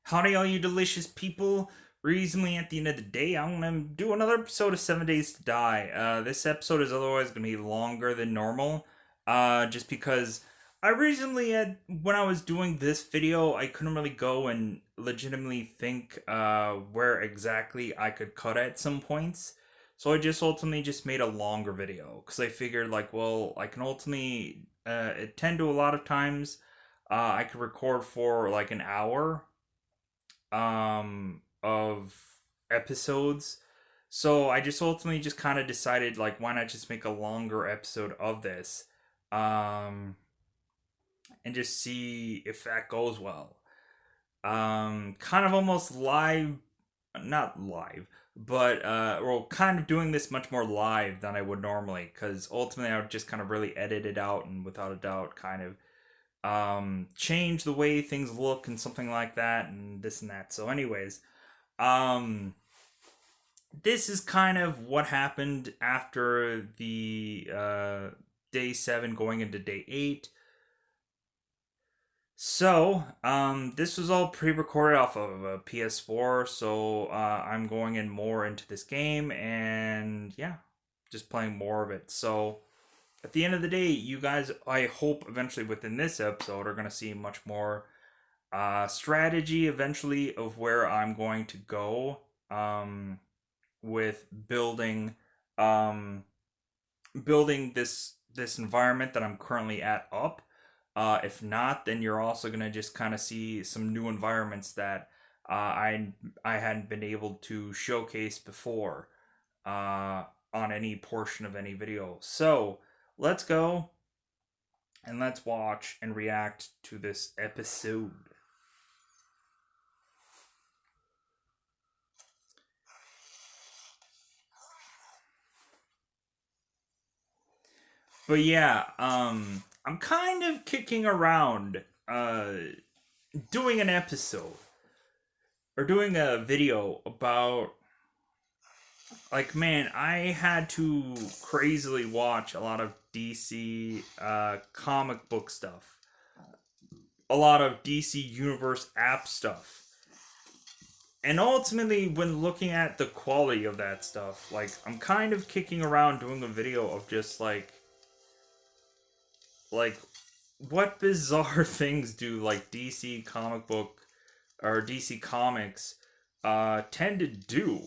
Howdy, all you delicious people. Recently, at the end of the day, I'm gonna do another episode of 7 Days to Die. This episode is otherwise gonna be longer than normal, just because I recently had, when I was doing this video, I couldn't really go and legitimately think where exactly I could cut at some points. So I just ultimately just made a longer video because I figured, like, well, I can ultimately attend to a lot of times. I could record for like an hour of episodes. So I just ultimately just kind of decided, like, why not just make a longer episode of this um and just see if that goes well. Kind of almost live, not live, but well, kind of doing this much more live than I would normally, cuz ultimately I would just kind of really edit it out and without a doubt kind of change the way things look and something like that and this and that. So anyways, um this is kind of what happened after the day 7 going into day 8. So this was all pre-recorded off of a PS4, so I'm going in more into this game and yeah, just playing more of it. So at the end of the day, you guys, I hope eventually within this episode, are going to see much more strategy eventually of where I'm going to go with um, building this environment that I'm currently at up. If not, then you're also gonna just kind of see some new environments that I hadn't been able to showcase before on any portion of any video. So let's go and let's watch and react to this episode. But yeah, I'm kind of kicking around doing an episode or doing a video about, like, man, I had to crazily watch a lot of DC comic book stuff, a lot of DC Universe app stuff. And ultimately, when looking at the quality of that stuff, like, I'm kind of kicking around doing a video of just like what bizarre things do like DC comic book or DC comics tend to do.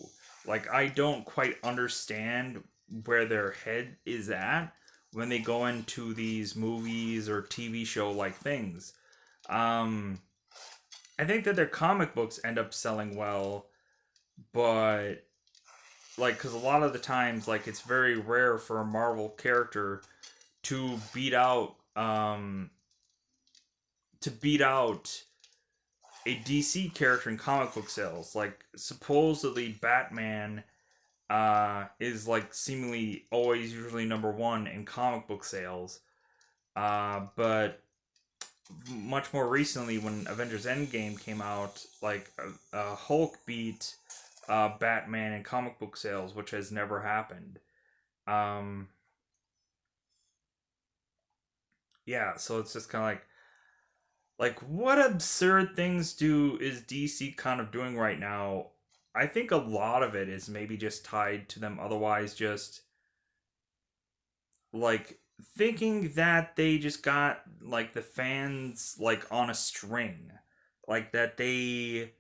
Like, I don't quite understand where their head is at when they go into these movies or TV show like things. Um I think that their comic books end up selling well, but like, cuz a lot of the times, like, it's very rare for a Marvel character to beat out a DC character in comic book sales. Like, supposedly Batman is like seemingly always usually number one in comic book sales. But much more recently, when Avengers Endgame came out, like Hulk beat Batman in comic book sales, which has never happened. Um, yeah, so it's just kind of like what absurd things do is DC kind of doing right now? I think a lot of it is maybe just tied to them otherwise just like thinking that they just got like the fans like on a string. Like that they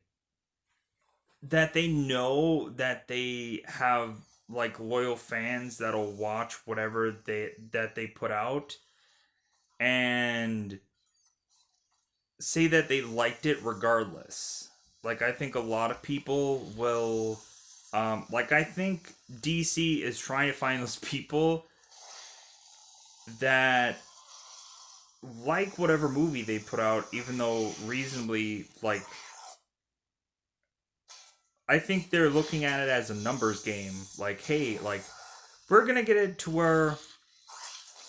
know that they have like loyal fans that'll watch whatever they put out and say that they liked it regardless. Like, I think a lot of people will like, I think DC is trying to find those people that like whatever movie they put out, even though reasonably, like, I think they're looking at it as a numbers game. Like, hey, like, we're gonna get it to where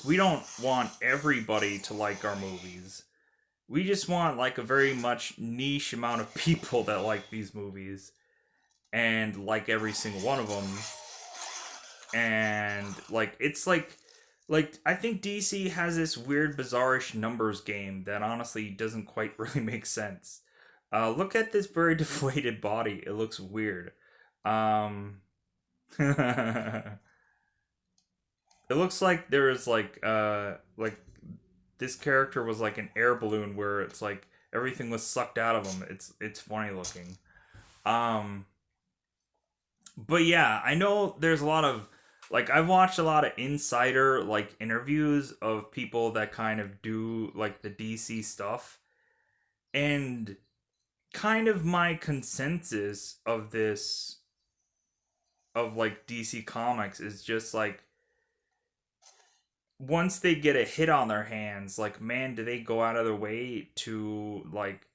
we don't want everybody to like our movies. We just want like a very much niche amount of people that like these movies and like every single one of them. And like, it's like I think DC has this weird bizarrish numbers game that honestly doesn't quite really make sense. Look at this very deflated body. It looks weird. Um, it looks like there is like this character was like an air balloon where it's like everything was sucked out of him. It's funny looking. Um, but yeah, I know there's a lot of like I've watched a lot of insider like interviews of people that kind of do like the DC stuff, and kind of my consensus of this of like DC Comics is just like once they get a hit on their hands, like man, do they go out of their way to like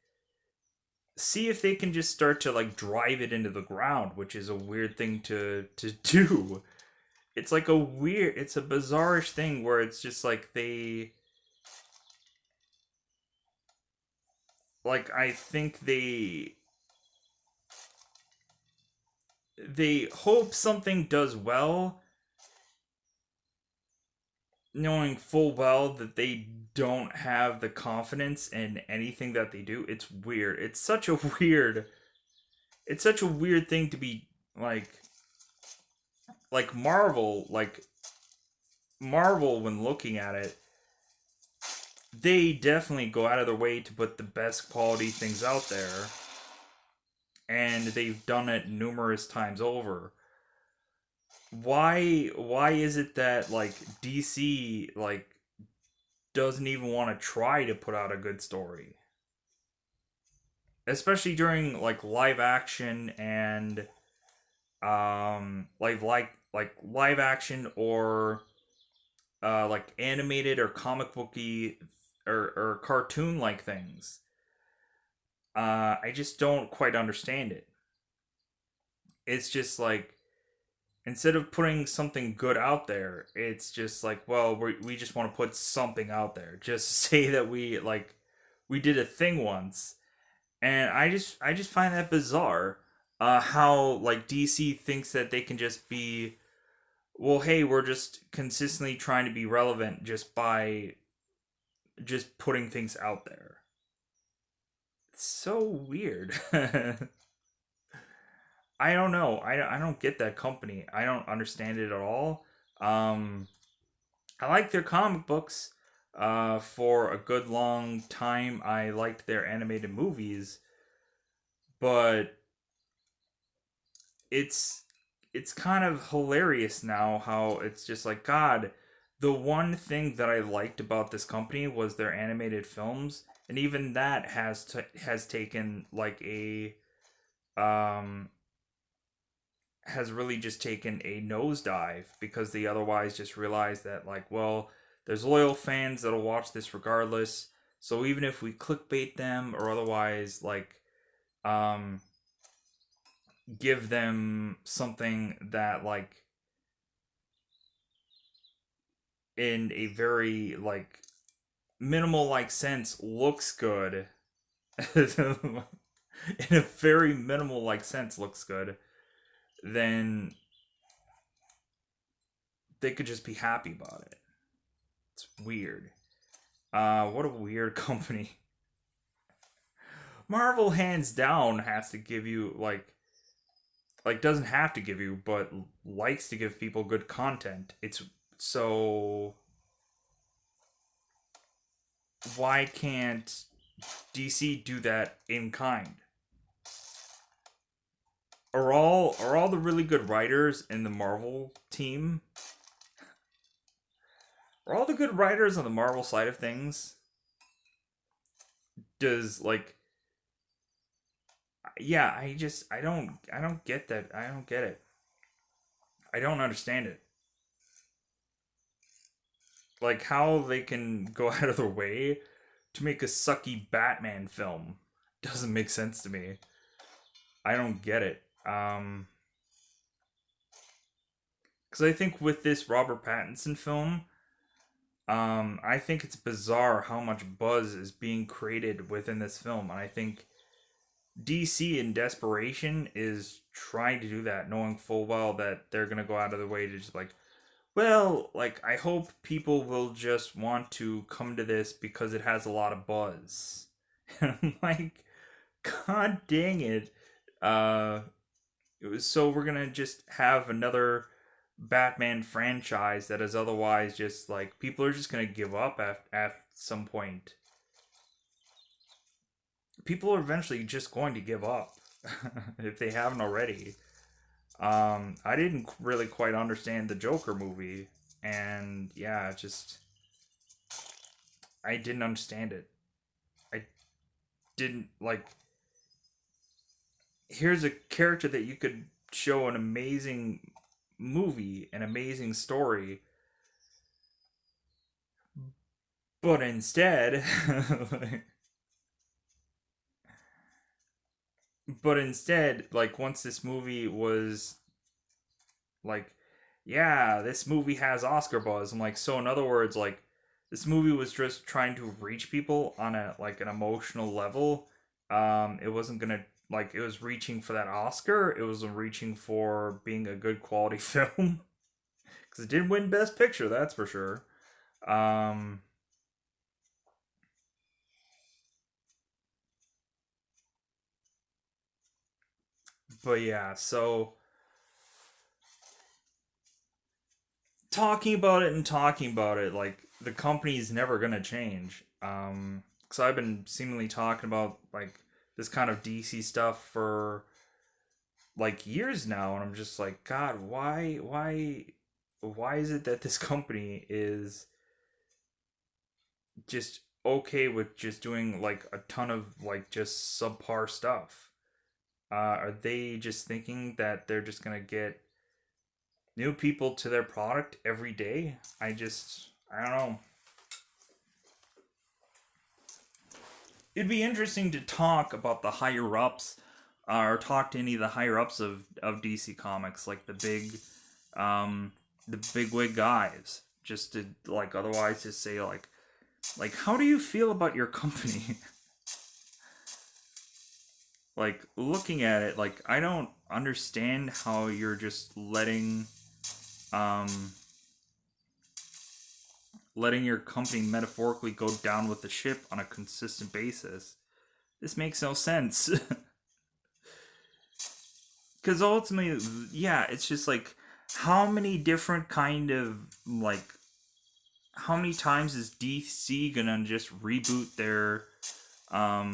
see if they can just start to like drive it into the ground, which is a weird thing to do. It's like it's a bizarrish thing where it's just like I think they hope something does well, knowing full well that they don't have the confidence in anything that they do. It's weird. It's such a weird thing to be like Marvel, Marvel when looking at it, they definitely go out of their way to put the best quality things out there, and they've done it numerous times over. Why is it that like DC like doesn't even want to try to put out a good story, especially during like live action and live action or like animated or comic booky or cartoon like things. I just don't quite understand it. It's just like instead of putting something good out there, it's just like, well, we just want to put something out there, just say that we did a thing once, and I just find that bizarre. How like DC thinks that they can just be, well, hey, we're just consistently trying to be relevant just by just putting things out there. It's so weird. I don't know. I don't get that company. I don't understand it at all. Um, I like their comic books. For a good long time, I liked their animated movies, but it's it's kind of hilarious now how it's just like God. The one thing that I liked about this company was their animated films, and even that has taken like a um has really just taken a nosedive because they otherwise just realize that like well there's loyal fans that'll watch this regardless, so even if we clickbait them or otherwise like um give them something that like in a very like minimal like sense looks good in a very minimal like sense looks good, then they could just be happy about it. It's weird. What a weird company. Marvel hands down has to give you like doesn't have to give you, but likes to give people good content. It's so why can't DC do that in kind? Are all the really good writers in the Marvel team? Are all the good writers on the Marvel side of things? Does like yeah, I don't get that. I don't get it. I don't understand it. Like how they can go out of their way to make a sucky Batman film doesn't make sense to me. I don't get it. Because I think with this Robert Pattinson film, I think it's bizarre how much buzz is being created within this film, and I think DC in desperation is trying to do that, knowing full well that they're gonna go out of their way to just like, well, like I hope people will just want to come to this because it has a lot of buzz. And I'm like, God dang it. Uh, so we're gonna just have another Batman franchise that is otherwise just like people are just gonna give up at some point. People are eventually just going to give up if they haven't already. I didn't really quite understand the Joker movie, and yeah, just I didn't understand it. I didn't like. Here's a character that you could show an amazing movie, an amazing story, but instead, like once this movie was like, yeah, this movie has Oscar buzz. I'm like, so in other words, like this movie was just trying to reach people on a like an emotional level. It wasn't gonna like it was reaching for that Oscar. It was reaching for being a good quality film because it did win Best Picture, that's for sure. Um, but yeah, so talking about it, like the company's never gonna change. Because I've been seemingly talking about like this kind of DC stuff for like years now, and I'm just like, God, why is it that this company is just okay with just doing like a ton of like just subpar stuff? Are they just thinking that they're just gonna get new people to their product every day? I don't know. It'd be interesting to talk about the higher ups, or talk to any of the higher ups of DC Comics, like um, the big wig guys. Just to like, otherwise, just say like, how do you feel about your company? Like looking at it, like I don't understand how you're just um letting your company metaphorically go down with the ship on a consistent basis. This makes no sense. Because ultimately, yeah, it's just like how many different kind of like how many times is DC gonna just um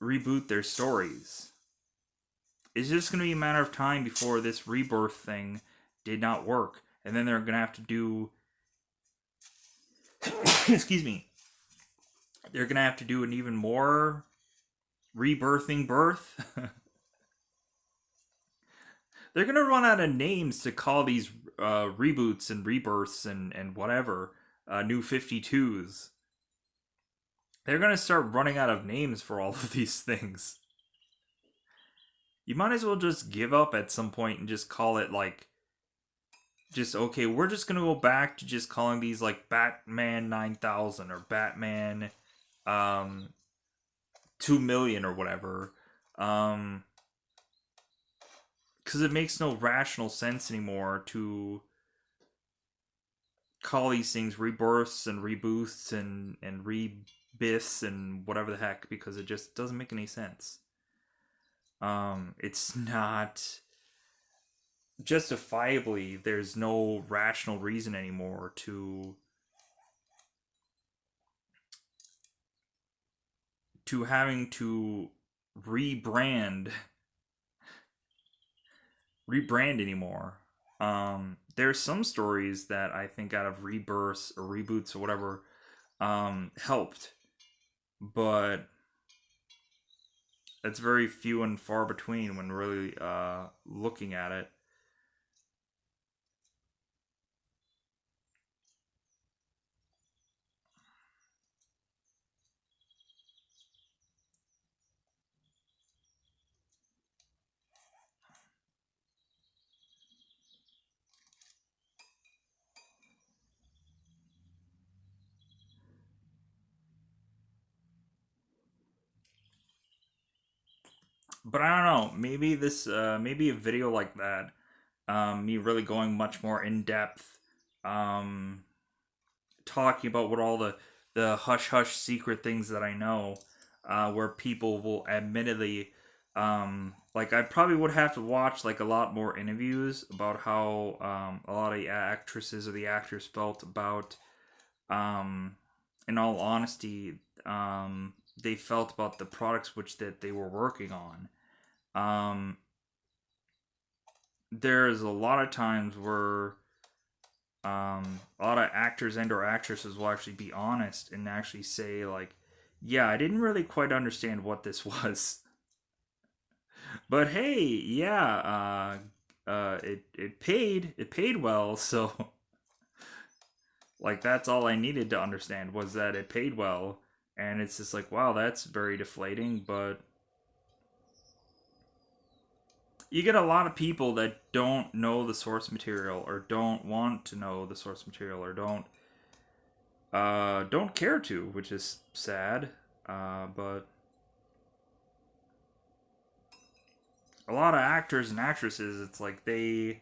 reboot their stories? It's just gonna be a matter of time before this rebirth thing did not work, and then they're gonna have to do excuse me, they're gonna have to do an even more rebirthing birth. They're gonna run out of names to call these reboots and rebirths and whatever new 52s. They're gonna start running out of names for all of these things. You might as well just give up at some point and just call it like just okay. We're just gonna go back to just calling these like Batman 9000 or Batman um 2 million or whatever. Um, because it makes no rational sense anymore to call these things rebirths and reboosts and rebiths and whatever the heck because it just doesn't make any sense. It's not justifiably. There's no rational reason anymore to having to rebrand rebrand anymore. There's some stories that I think out of rebirths or reboots or whatever helped, but it's very few and far between when really looking at it. But I don't know. Maybe maybe a video like that, me really going much more in depth, talking about what all the hush hush secret things that I know. where people will admittedly, like I probably would have to watch like a lot more interviews about how a lot of the actresses or the actors felt about, um, in all honesty, they felt about the products which that they were working on. Um, there's a lot of times where a lot of actors and or actresses will actually be honest and actually say like, yeah, I didn't really quite understand what this was, but hey, yeah, it paid well, so like that's all I needed to understand was that it paid well, and it's just like, wow, that's very deflating. But you get a lot of people that don't know the source material or don't want to know the source material or don't care to, which is sad. But a lot of actors and actresses, it's like they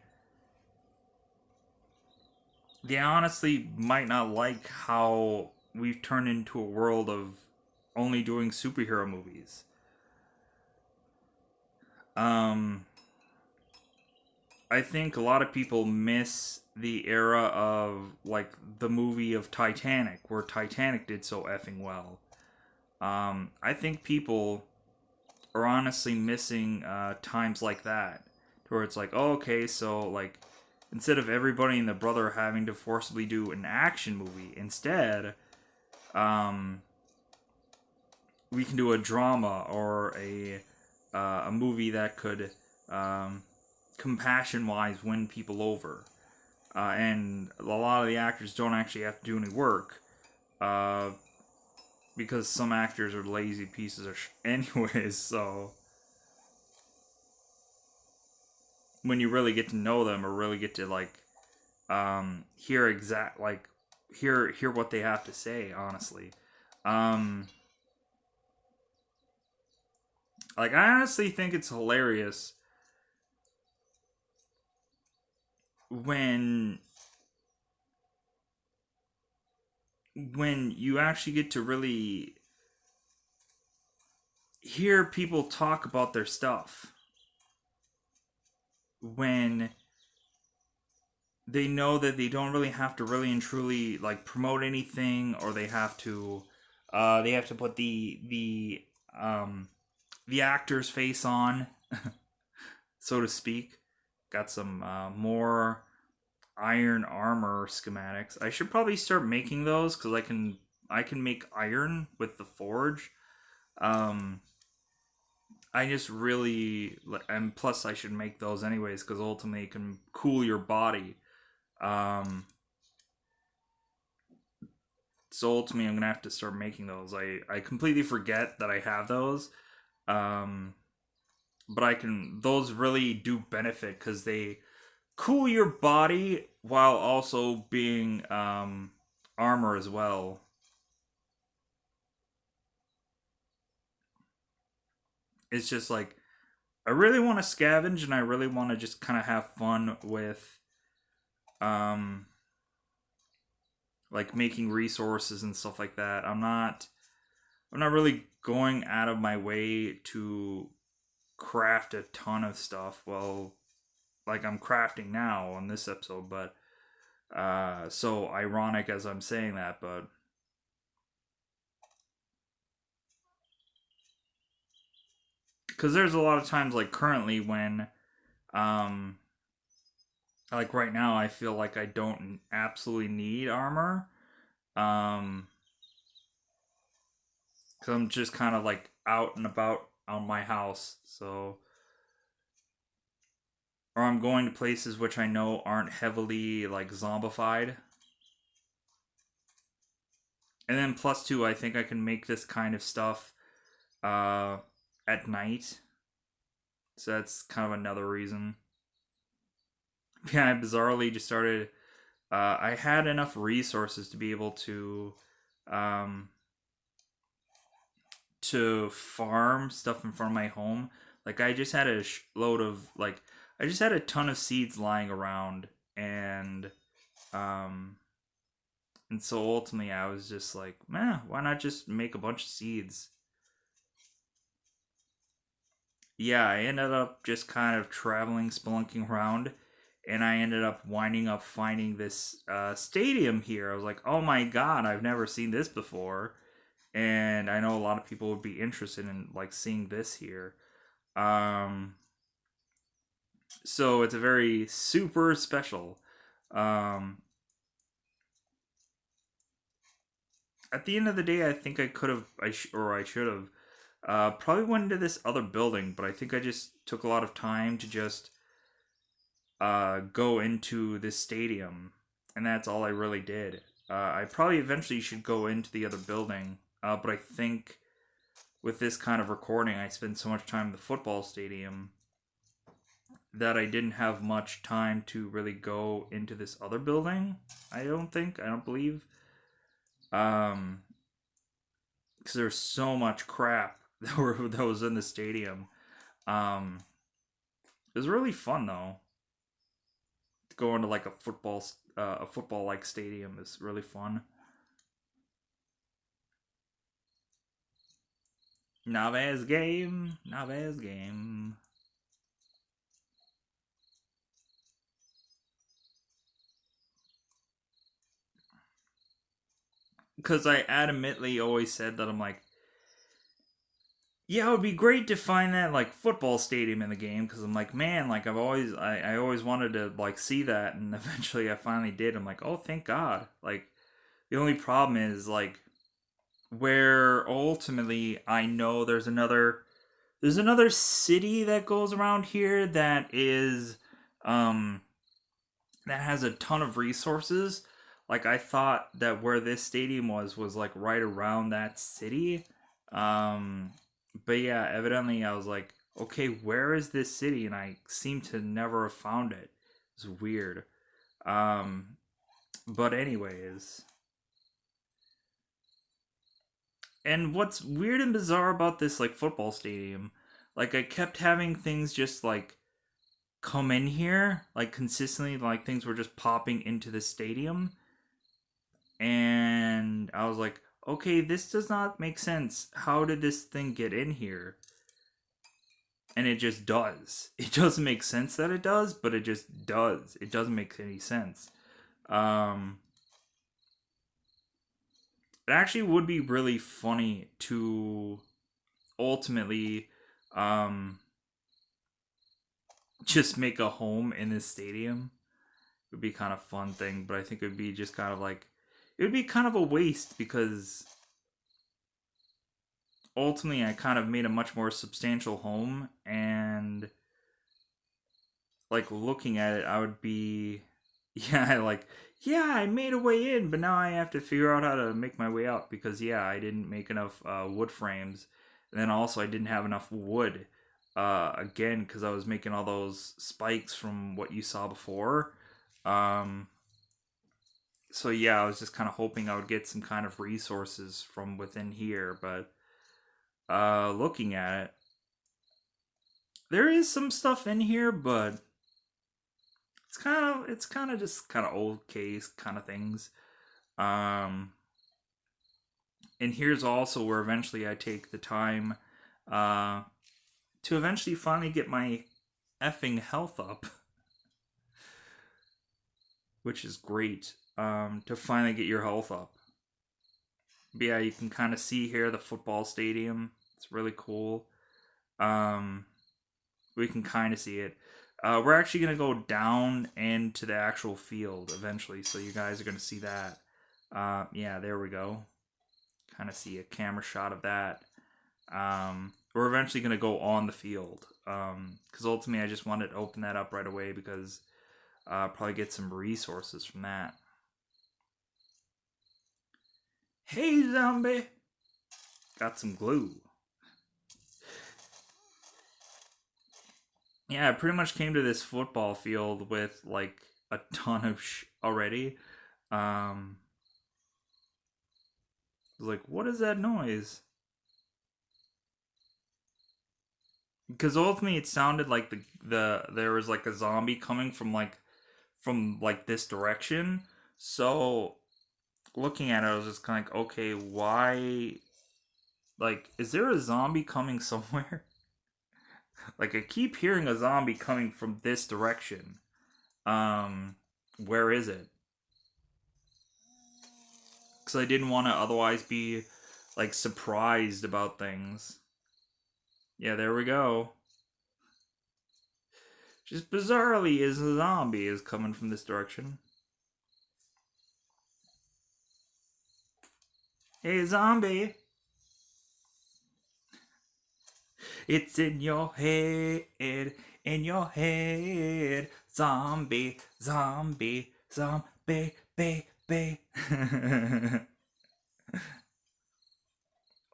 honestly might not like how we've turned into a world of only doing superhero movies. Um, I think a lot of people miss the era of like the movie of Titanic, where Titanic did so effing well. I think people are honestly missing times like that, where it's like, oh, okay, so like instead of everybody and the brother having to forcibly do an action movie, instead, um, we can do a drama or a movie that could, um, compassion wise, win people over. And a lot of the actors don't actually have to do any work, uh, because some actors are lazy pieces of anyways. So when you really get to know them or really get to like, hear exact like hear what they have to say, honestly, um, like I honestly think it's hilarious when you actually get to really hear people talk about their stuff when they know that they don't really have to really and truly like promote anything, or they have to put um the actor's face on, so to speak. Got some more iron armor schematics. I should probably start making those because I can make iron with the forge. um I just really, and plus I should make those anyways because ultimately it can cool your body. um so ultimately I'm gonna have to start making those. I completely forget that I have those. um but I can, those really do benefit because they cool your body while also being armor as well. It's just like I really want to scavenge and I really want to just kind of have fun with um like making resources and stuff like that. I'm not really going out of my way to craft a ton of stuff. Well, like I'm crafting now on this episode, but so ironic as I'm saying that, but cuz there's a lot of times like currently when um like right now I feel like I don't absolutely need armor. Um cuz I'm just kind of like out and about on my house. So or I'm going to places which I know aren't heavily like zombified. And then plus two, I think I can make this kind of stuff uh at night. So that's kind of another reason. Yeah, I bizarrely just started, I had enough resources to be able um to farm stuff in front of my home. Like I just had a load of like I just had a ton of seeds lying around, um and so ultimately I was just like, man, why not just make a bunch of seeds? yeah, I ended up just kind of traveling, spelunking around, and I ended up winding up finding this stadium here. I was like, oh my god, I've never seen this before, and I know a lot of people would be interested in like seeing this here. Um, so it's a very super special. Um, at the end of the day, I think I could have, or I should have, probably went into this other building, but I think I just took a lot of time to just go into this stadium, and that's all I really did. I probably eventually should go into the other building, but I think with this kind of recording, I spent so much time in the football stadium that I didn't have much time to really go into this other building. I don't think, I don't believe, um, because there's so much crap that was in the stadium. Um, it was really fun though. To go into like a football like stadium is really fun. Naves game. Because I adamantly always said that I'm like, yeah, it would be great to find that like football stadium in the game. Because I'm like, man, like I always wanted to like see that, and eventually I finally did. I'm like, oh, thank God. Like the only problem is like where ultimately I know there's another city that goes around here that is um that has a ton of resources. Like I thought that where this stadium was like right around that city. Um, but yeah, evidently I was like, okay, where is this city? And I seem to never have found it. It's weird. Um, but anyways, and what's weird and bizarre about this like football stadium, like I kept having things just like come in here like consistently, like things were just popping into the stadium, and I was like, okay, this does not make sense. How did this thing get in here? And it just does. It doesn't make sense that it does, but it just does. It doesn't make any sense. Um, it actually would be really funny to ultimately um, just make a home in this stadium. It would be kind of fun thing, but I think it would be just kind of like it would be kind of a waste because ultimately I kind of made a much more substantial home, and like looking at it I would be yeah, like yeah, I made a way in, but now I have to figure out how to make my way out because yeah, I didn't make enough wood frames, and then also I didn't have enough wood again because I was making all those spikes from what you saw before. um so yeah, I was just kind of hoping I would get some kind of resources from within here, but looking at it, there is some stuff in here, but it's kind of just kind of old case kind of things. Um, and here's also where eventually I take the time uh, to eventually finally get my effing health up, which is great. To finally get your health up. But yeah, you can kind of see here the football stadium. It's really cool. Um, we can kind of see it. We're actually gonna go down into the actual field eventually, so you guys are gonna see that. Yeah, there we go. Kind of see a camera shot of that. We're eventually gonna go on the field because ultimately I just wanted to open that up right away because probably get some resources from that. Hey, zombie! Got some glue. Yeah, I pretty much came to this football field with like a ton of already. Um, I was like, what is that noise? Because ultimately it sounded like the there was like a zombie coming from like this direction. So looking at it, I was just kind of like, okay, why? Like, is there a zombie coming somewhere? Like I keep hearing a zombie coming from this direction. Um, where is it? Because I didn't want to otherwise be like surprised about things. Yeah, there we go. Just bizarrely, is a zombie is coming from this direction. Hey, zombie! It's in your head. Zombie, zombie, zombie, baby.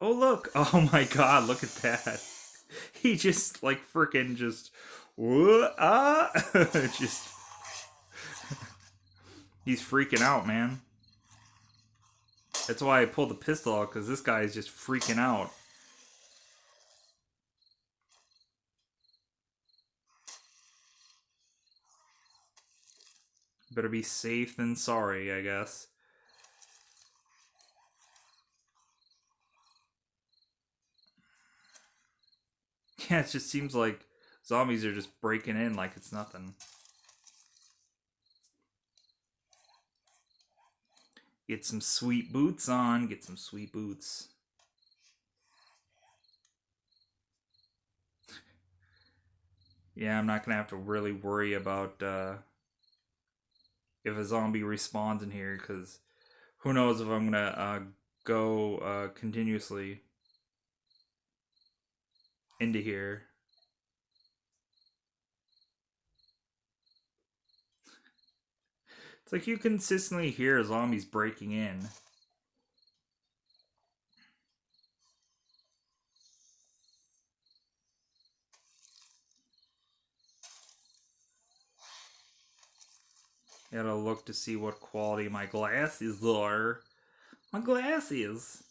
Oh, look. Oh my god, look at that. He just, like, freaking just. Just. He's freaking out, man. That's why I pulled the pistol out, because this guy is just freaking out. Better be safe than sorry, I guess. Yeah, it just seems like zombies are just breaking in like it's nothing. Get some sweet boots on. Get some sweet boots. Yeah, I'm not gonna have to really worry about if a zombie respawns in here, because who knows if I'm gonna go continuously into here. It's like you consistently hear zombies breaking in. Gotta look to see what quality my glasses are. My glasses.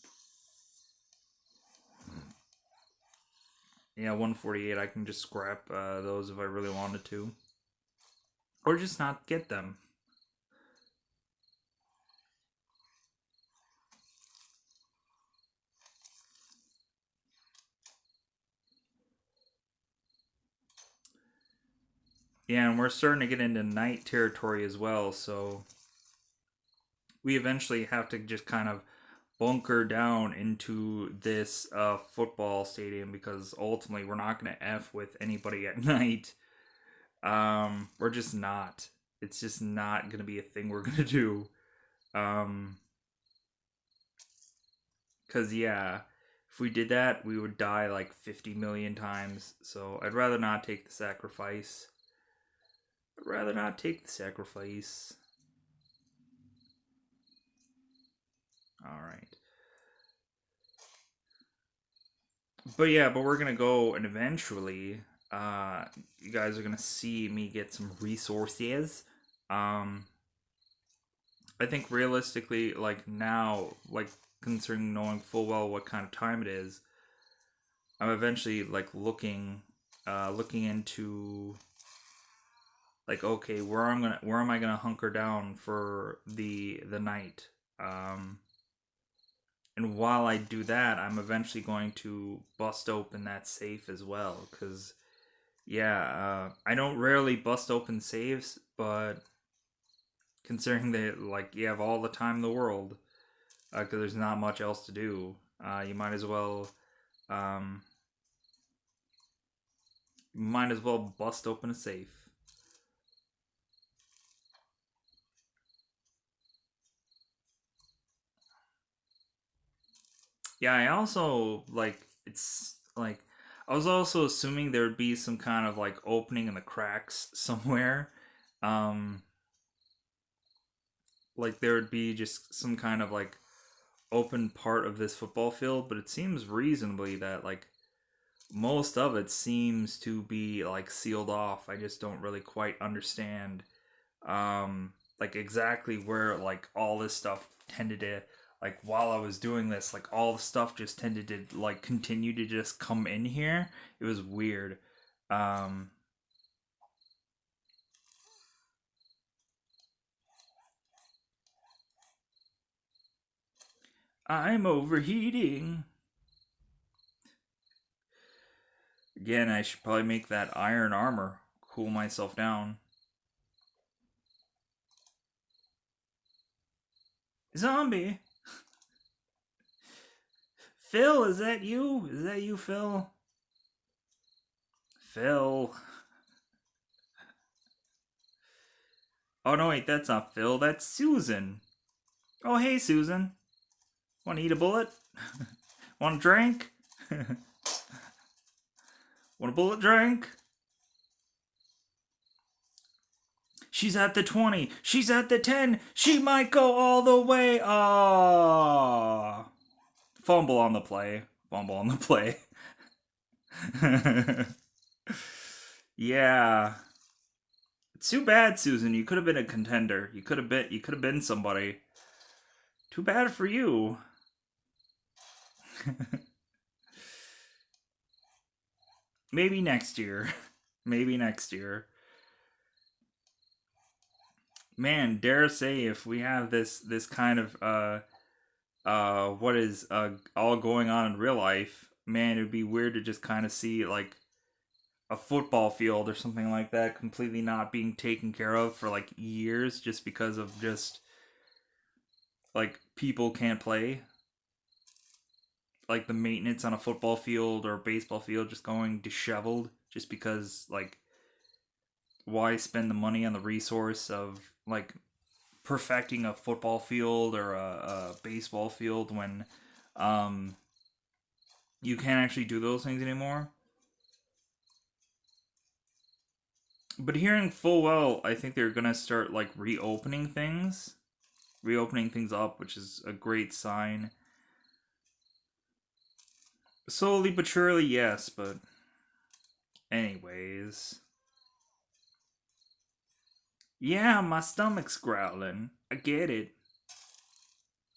Yeah, 148. I can just scrap those if I really wanted to, or just not get them. Yeah, and we're starting to get into night territory as well, so we eventually have to just kind of bunker down into this football stadium, because ultimately we're not going to F with anybody at night. We're just not. It's just not going to be a thing we're going to do. Um, because, yeah, if we did that, we would die like 50 million times. So I'd rather not take the sacrifice. I'd rather not take the sacrifice. Alright. But yeah, but we're gonna go, and eventually, you guys are gonna see me get some resources. Um, I think realistically, like now, like considering knowing full well what kind of time it is, I'm eventually like looking into like, okay, where am I gonna hunker down for the night? Um, and while I do that, I'm eventually going to bust open that safe as well, because yeah, I don't rarely bust open saves, but considering that like you have all the time in the world, because there's not much else to do, you um, might as well bust open a safe. Yeah, I also like it's like I was also assuming there would be some kind of like opening in the cracks somewhere. Um, like there would be just some kind of like open part of this football field, but it seems reasonably that like most of it seems to be like sealed off. I just don't really quite understand like exactly where like all this stuff tended to, like while I was doing this, like all the stuff just tended to like continue to just come in here. It was weird. Um I'm overheating. Again, I should probably make that iron armor. Cool myself down. Zombie! Phil, is that you? Is that you, Phil? Phil. Oh, no, wait, that's not Phil. That's Susan. Oh, hey, Susan. Want to eat a bullet? Want a drink? Want a bullet drink? She's at the 20. She's at the 10. She might go all the way. Ah. Fumble on the play. Fumble on the play. Yeah. It's too bad, Susan. You could have been a contender. You could have been somebody. Too bad for you. Maybe next year. Maybe next year. Man, dare say if we have this kind of what is all going on in real life, man, it'd be weird to just kind of see like a football field or something like that completely not being taken care of for like years just because of just like people can't play, like the maintenance on a football field or a baseball field just going disheveled just because like why spend the money on the resource of like perfecting a football field or a baseball field when um you can't actually do those things anymore. But hearing full well, I think they're gonna start like reopening things up, which is a great sign. Slowly but surely, yes. But anyways, yeah, my stomach's growling. I get it.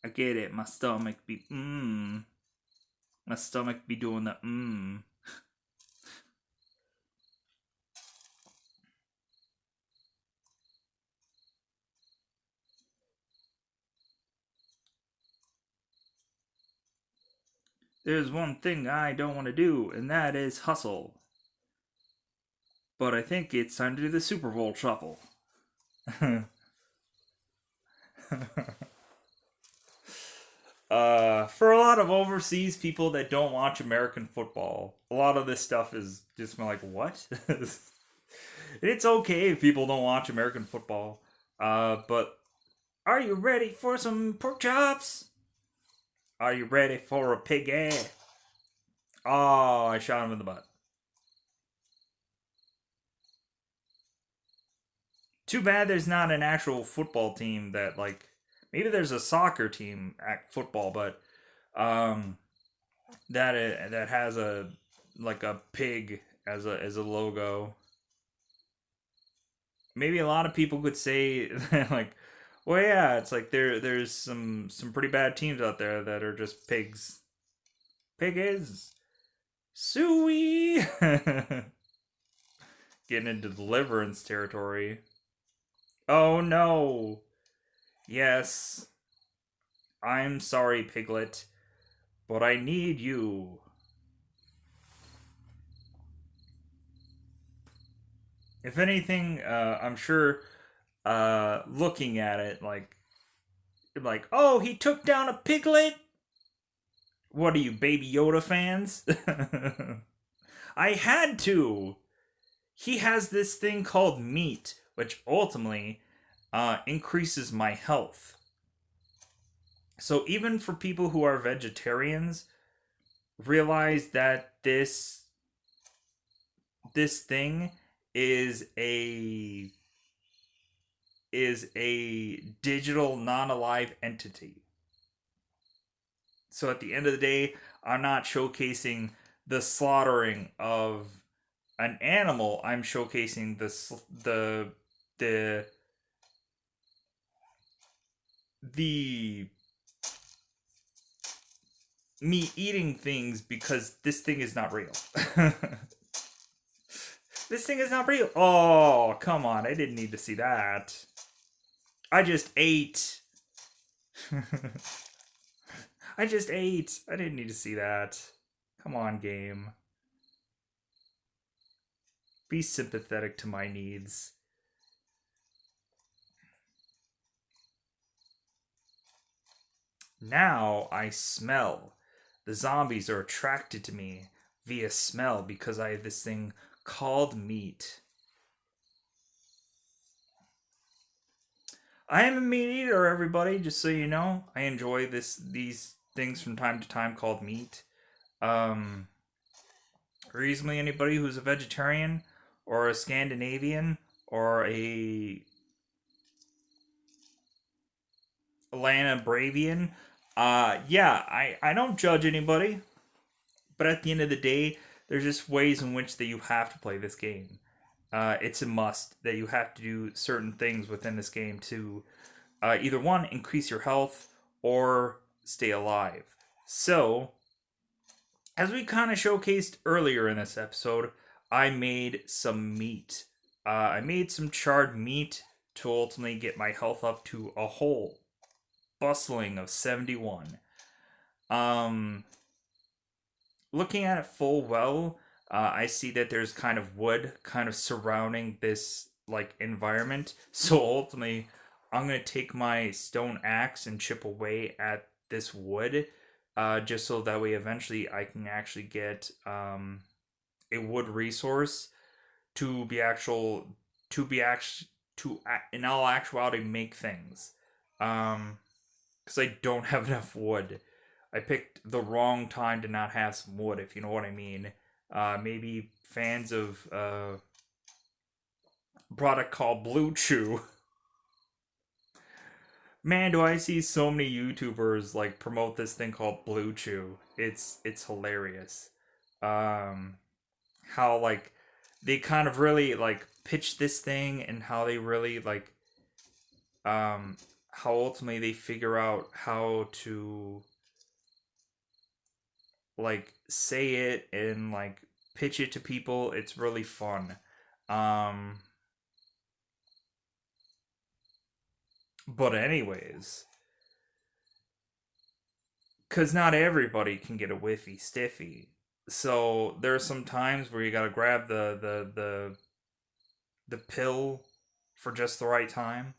I get it. My stomach be My stomach be doing the mmm. There's one thing I don't want to do, and that is hustle. But I think it's time to do the Super Bowl shuffle. For a lot of overseas people that don't watch American football, a lot of this stuff is just like, what? It's okay if people don't watch American football. But are you ready for some pork chops? Are you ready for a piggy? Oh, I shot him in the butt. Too bad there's not an actual football team that like maybe there's a soccer team at football, but um that has a like a pig as a logo. Maybe a lot of people could say like, well, yeah, it's like there's some pretty bad teams out there that are just pigs. Pig is suey. Getting into deliverance territory. Oh no. Yes, I'm sorry, Piglet, but I need you. If anything, I'm sure looking at it like, oh, he took down a piglet. What are you, Baby Yoda fans? I had to. He has this thing called meat, which ultimately increases my health. So even for people who are vegetarians, realize that this thing is a digital non-alive entity. So at the end of the day, I'm not showcasing the slaughtering of an animal. I'm showcasing the the me eating things because this thing is not real. This thing is not real. Oh, come on. I didn't need to see that. I just ate. I just ate. I didn't need to see that. Come on, game. Be sympathetic to my needs. Now I smell. The zombies are attracted to me via smell because I have this thing called meat. I am a meat eater, everybody. Just so you know, I enjoy these things from time to time called meat. Um, Reasonably, anybody who's a vegetarian or a Scandinavian or a Atlanta Bravian, yeah, I don't judge anybody, but at the end of the day, there's just ways in which that you have to play this game. It's a must that you have to do certain things within this game to either one, increase your health or stay alive. So, as we kind of showcased earlier in this episode, I made some meat. I made some charred meat to ultimately get my health up to a whole bustling of 71. Um, Looking at it full well, I see that there's kind of wood kind of surrounding this like environment. So ultimately, I'm gonna take my stone axe and chip away at this wood, just so that way eventually I can actually get a wood resource to be actual to be act to in all actuality make things. Because I don't have enough wood. I picked the wrong time to not have some wood, if you know what I mean. Maybe fans of a product called Blue Chew. Man, do I see so many YouTubers like promote this thing called Blue Chew. It's hilarious. Um, how like they kind of really like pitch this thing and how they really like um how ultimately they figure out how to like say it and like pitch it to people. It's really fun. Um but anyways, cuz not everybody can get a whiffy stiffy. So there are some times where you got to grab the pill for just the right time.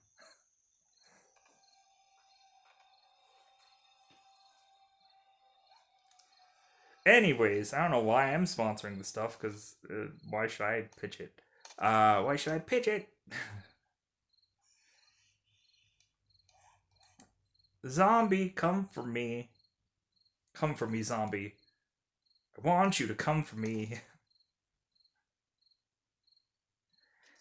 Anyways, I don't know why I'm sponsoring the stuff cuz why should I pitch it? Why should I pitch it? Zombie, come for me. Come for me, zombie. I want you to come for me.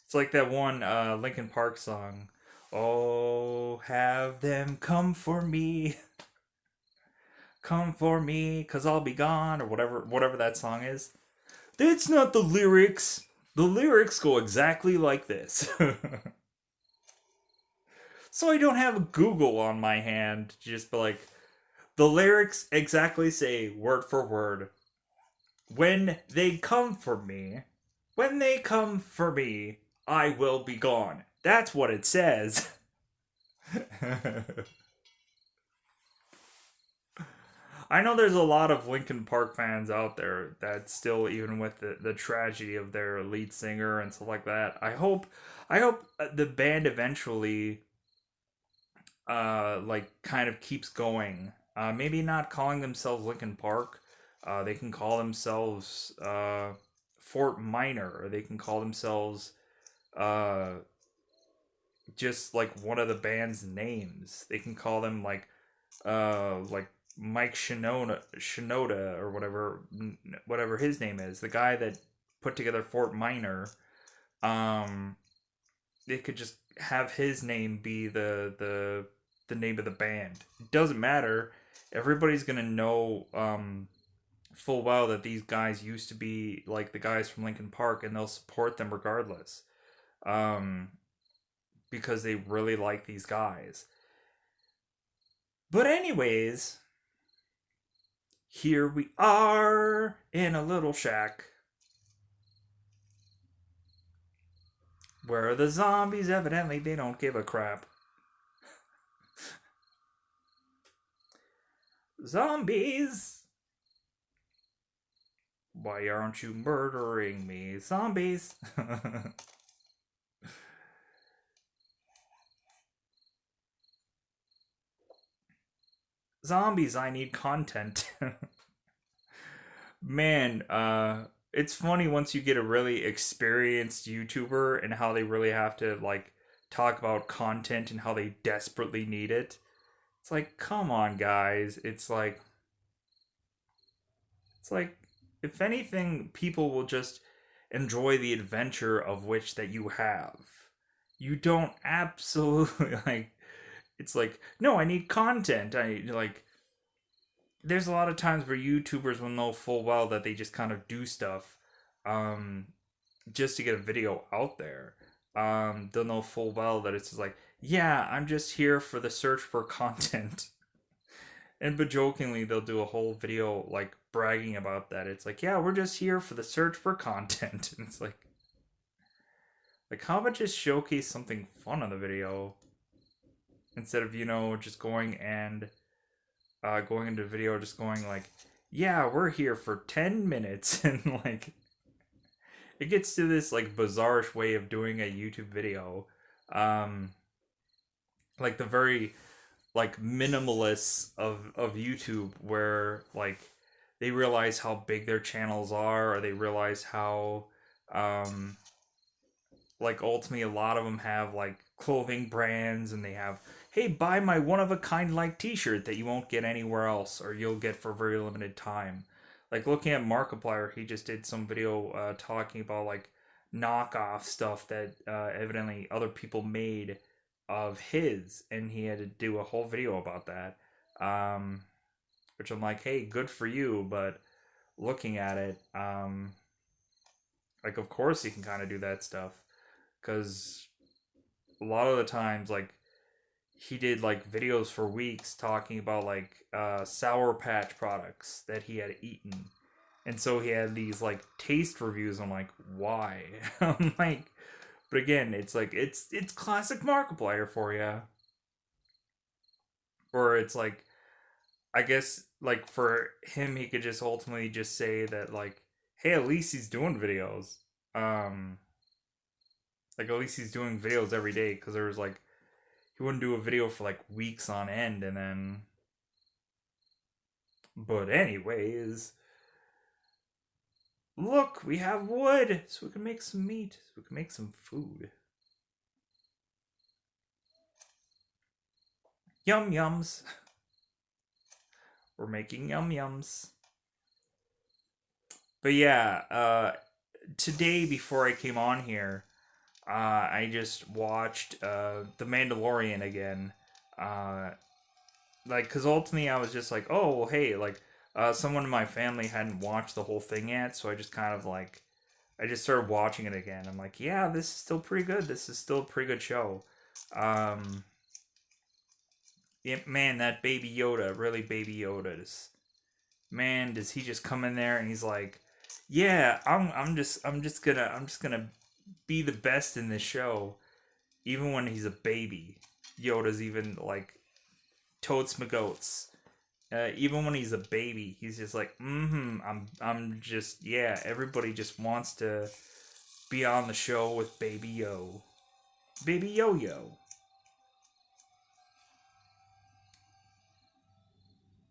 It's like that one Linkin Park song. Oh, have them come for me, cause I'll be gone, or whatever that song is. That's not the lyrics. The lyrics go exactly like this. So I don't have Google on my hand. Just be like, the lyrics exactly say word for word. When they come for me, when they come for me, I will be gone. That's what it says. I know there's a lot of Linkin Park fans out there that still, even with the tragedy of their lead singer and stuff like that, I hope the band eventually, like kind of keeps going. Maybe not calling themselves Linkin Park. They can call themselves Fort Minor, or they can call themselves uh, just like one of the band's names. They can call them like Mike Shinoda or whatever his name is, the guy that put together Fort Minor. Um, they could just have his name be the name of the band. It doesn't matter. Everybody's gonna know full well that these guys used to be like the guys from Linkin Park, and they'll support them regardless. Um, because they really like these guys. But anyways, here we are in a little shack where the zombies evidently they don't give a crap. Zombies! Why aren't you murdering me? Zombies! Zombies, I need content. Man, it's funny once you get a really experienced YouTuber and how they really have to, like, talk about content and how they desperately need it. It's like, come on, guys. It's like, if anything, people will just enjoy the adventure of which that you have. You don't absolutely like. It's like, no, I need content. I like. There's a lot of times where YouTubers will know full well that they just kind of do stuff, um, just to get a video out there. They'll know full well that it's just like, yeah, I'm just here for the search for content. And bejokingly, they'll do a whole video like bragging about that. It's like, yeah, we're just here for the search for content. And it's like how about just showcase something fun on the video instead of just going into video, just going like, yeah, we're here for 10 minutes, and like it gets to this like bizarre-ish way of doing a YouTube video, um, like the very like minimalists of YouTube, where like they realize how big their channels are, or they realize how um like ultimately a lot of them have like clothing brands, and they have, hey, buy my one of a kind like t-shirt that you won't get anywhere else, or you'll get for a very limited time. Like looking at Markiplier, he just did some video talking about like knockoff stuff that evidently other people made of his, and he had to do a whole video about that, um, which I'm like, hey, good for you. But looking at it, like of course he can kind of do that stuff, because a lot of the times, like, he did like videos for weeks talking about like sour patch products that he had eaten, and so he had these like taste reviews. I'm like, why? I'm like, but again, it's like it's classic Markiplier for you. Or it's like, I guess like for him, he could just ultimately just say that like, hey, at least he's doing videos. um like at least he's doing videos every day, because there was like, he wouldn't do a video for like weeks on end, and then, but anyways, look, we have wood, so we can make some meat, so we can make some food. Yum yums. We're making yum yums. But yeah, today before I came on here, I just watched The Mandalorian again. Uh, like, because ultimately I was just like, oh, well, hey, like, someone in my family hadn't watched the whole thing yet, so I just kind of like, I just started watching it again. I'm like, yeah, this is still pretty good. This is still a pretty good show. Um, yeah, man, that Baby Yoda, really Baby Yoda, man, does he just come in there and he's like, yeah, I'm just gonna be the best in this show, even when he's a baby. Yoda's even like totes my goats. Even when he's a baby, he's just like, I'm just, yeah. Everybody just wants to be on the show with Baby Yo, Baby Yo Yo,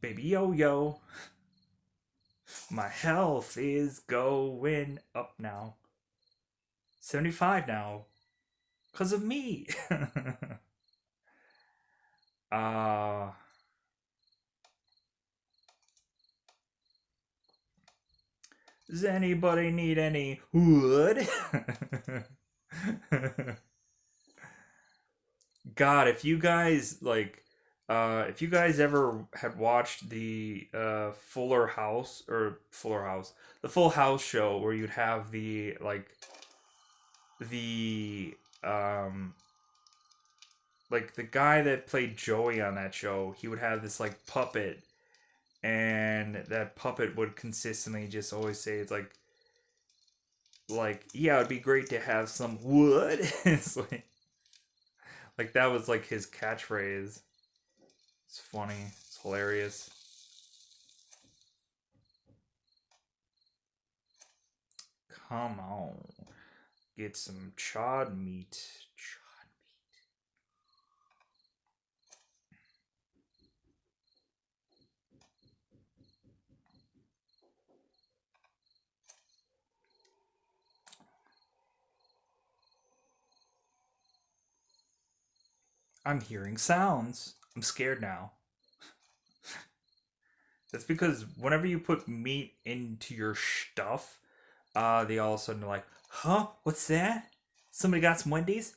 Baby Yo Yo. My health is going up now. 75 now, cause of me. uh Does anybody need any wood? God, if you guys like, if you guys ever had watched the the Full House show, where you'd have the um like the guy that played Joey on that show, he would have this like puppet, and that puppet would consistently just always say, it's like, yeah, it'd be great to have some wood. It's like that was like his catchphrase. It's funny. It's hilarious. Come on. Get some chod meat. Chod meat. I'm hearing sounds. I'm scared now. That's because whenever you put meat into your stuff, they all of a sudden are like, huh? What's that? Somebody got some Wendy's?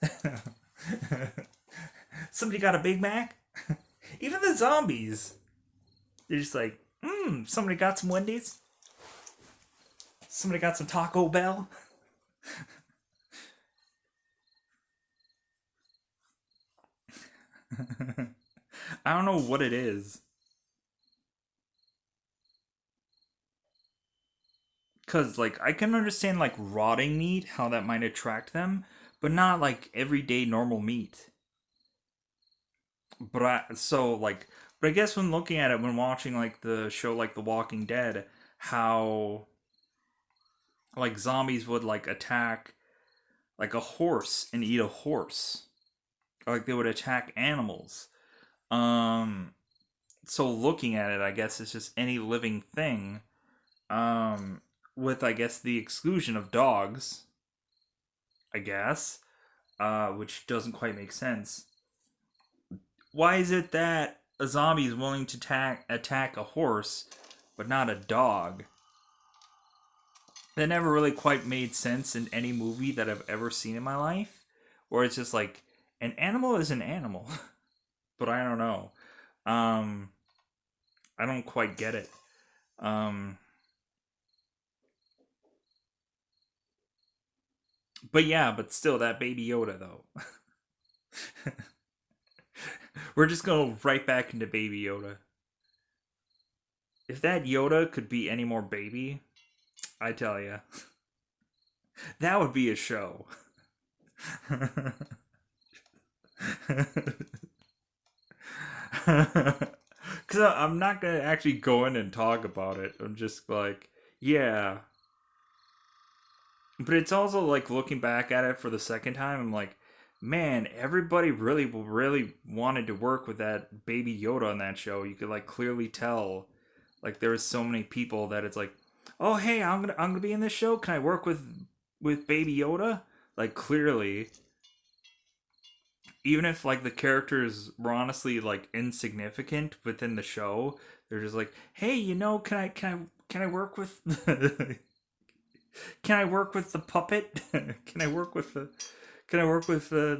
Somebody got a Big Mac? Even the zombies, they're just like, somebody got some Wendy's? Somebody got some Taco Bell? I don't know what it is. Cause like I can understand like rotting meat, how that might attract them, but not like everyday normal meat. But I guess when looking at it, when watching like the show like The Walking Dead, how like zombies would like attack like a horse and eat a horse, or, like they would attack animals. Um, so looking at it, I guess it's just any living thing. Um, with I guess the exclusion of dogs, I guess, which doesn't quite make sense. Why is it that a zombie is willing to attack a horse, but not a dog? That never really quite made sense in any movie that I've ever seen in my life. Where it's just like an animal is an animal, but I don't know. Um, I don't quite get it. Um, but yeah, but still, that Baby Yoda though. We're just going right back into Baby Yoda. If that Yoda could be any more baby, I tell you, that would be a show. Because I'm not going to actually go in and talk about it. I'm just like, yeah. But it's also like looking back at it for the second time, I'm like, man, everybody really wanted to work with that Baby Yoda on that show. You could like clearly tell, like there was so many people that it's like, oh hey, I'm gonna be in this show. Can I work with Baby Yoda? Like clearly, even if like the characters were honestly like insignificant within the show, they're just like, hey, can I work with can I work with the puppet? Can I work with the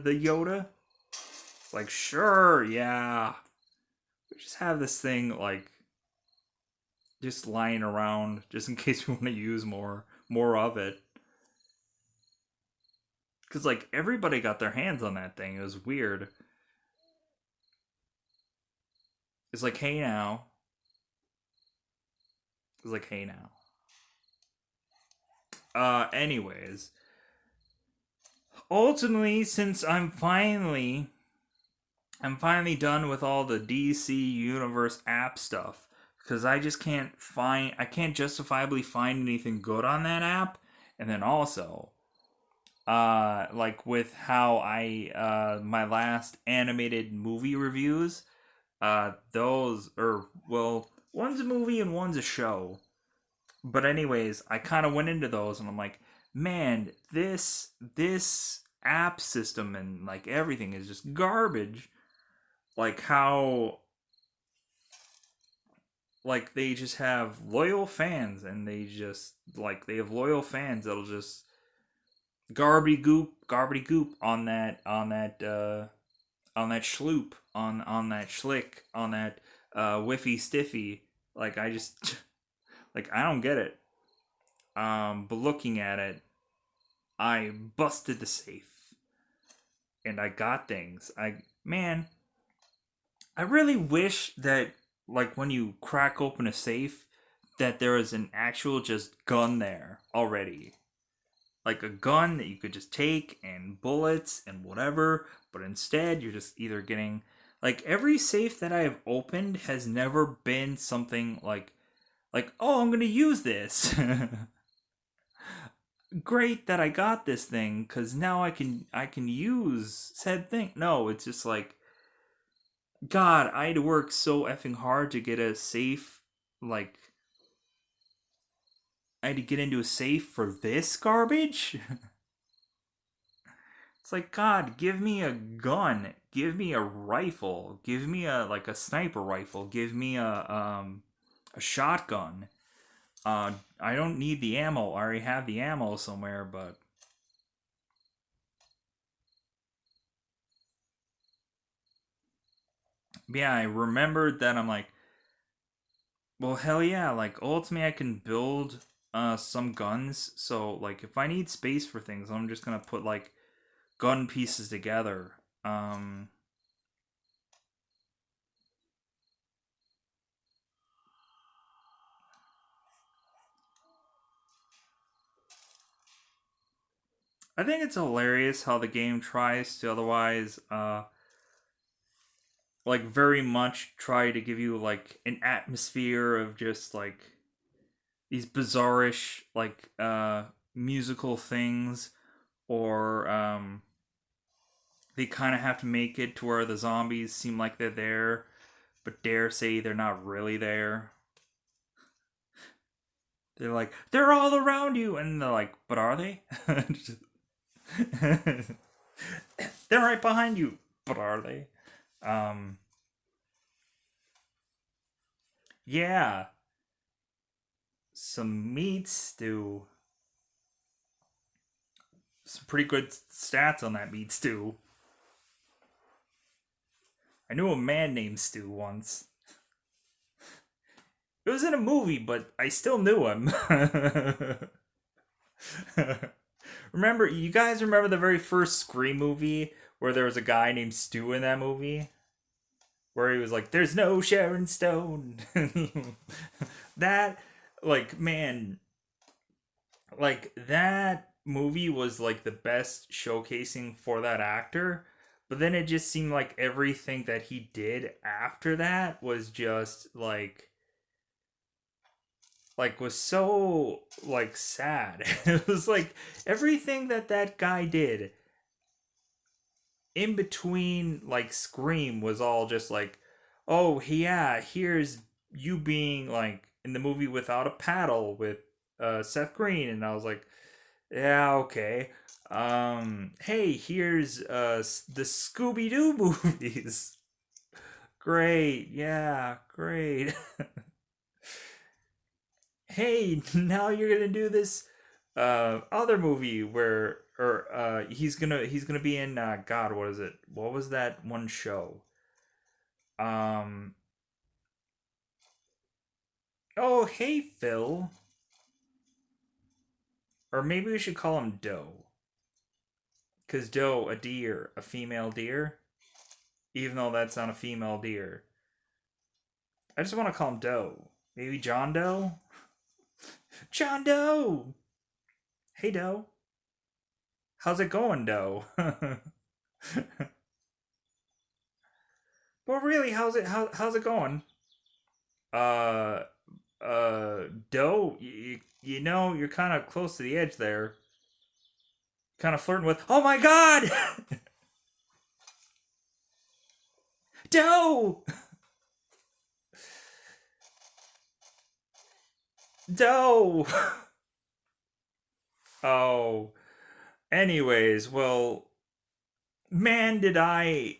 Yoda? It's like sure, yeah. We just have this thing like just lying around just in case we want to use more of it. Cause like everybody got their hands on that thing. It was weird. It's like hey now. It's like hey now. Anyways, ultimately, since I'm finally done with all the DC Universe app stuff because I can't justifiably find anything good on that app. And then also, like with how my last animated movie reviews, those are, well, one's a movie and one's a show. But anyways, I kind of went into those and I'm like, man, this app system and like everything is just garbage. Like how like they just have loyal fans and they have loyal fans that'll just garbity goop on that schloop on that schlick on that whiffy stiffy. Like I just like I don't get it. But looking at it, I busted the safe and I got things. I really wish that like when you crack open a safe that there was an actual just gun there already. Like a gun that you could just take and bullets and whatever, but instead you're just either getting like every safe that I have opened has never been something like oh, I'm going to use this. great that I got this thing because now I can use said thing. No, it's just like God, I had to work so effing hard to get a safe. Like I had to get into a safe for this garbage. It's like God, give me a gun, give me a rifle, give me a sniper rifle, give me a shotgun. I don't need the ammo. I already have the ammo somewhere, but yeah, I remembered that I'm like, well, hell yeah, like ultimately I can build some guns. So like if I need space for things, I'm just gonna put like gun pieces together. Um, I think it's hilarious how the game tries to otherwise like very much try to give you like an atmosphere of just like these bizarrish like musical things or they kind of have to make it to where the zombies seem like they're there but dare say they're not really there. They're like they're all around you and they're like but are they? They're right behind you but are they? um yeah, some meat stew. Some pretty good stats on that meat stew. I knew a man named Stu once. It was in a movie, but I still knew him. Remember, you guys remember the very first Scream movie where there was a guy named Stu in that movie? Where he was like, "There's no Sharon Stone." That, like, man, like that movie was like the best showcasing for that actor. But then it just seemed like everything that he did after that was just like was so like sad. It was like everything that that guy did in between like Scream was all just like, oh yeah, here's you being like in the movie Without a Paddle with Seth Green, and I was like, yeah, okay. Hey, here's the Scooby Doo movies. Great, yeah, great. Hey, now you're gonna do this other movie where or he's gonna be in God, what is it? What was that one show? Um oh hey Phil. Or maybe we should call him Doe. Cause Doe, a deer, a female deer. Even though that's not a female deer. I just wanna call him Doe. Maybe John Doe? John Doe! Hey Doe. How's it going, Doe? But really, how's it going? Uh Doe, you know you're kind of close to the edge there. Kind of flirting with. Oh my God, Doe, Doe. Oh, anyways, well, man, did I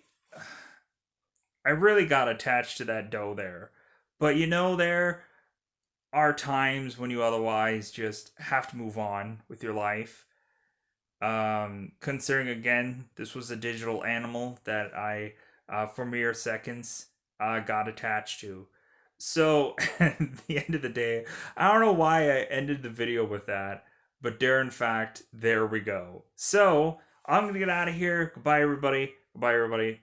really got attached to that Doe there. But you know, there are times when you otherwise just have to move on with your life. Considering again, this was a digital animal that I, for mere seconds, got attached to. So, at the end of the day, I don't know why I ended the video with that, but there, in fact, there we go. So, I'm gonna get out of here. Goodbye, everybody. Goodbye, everybody.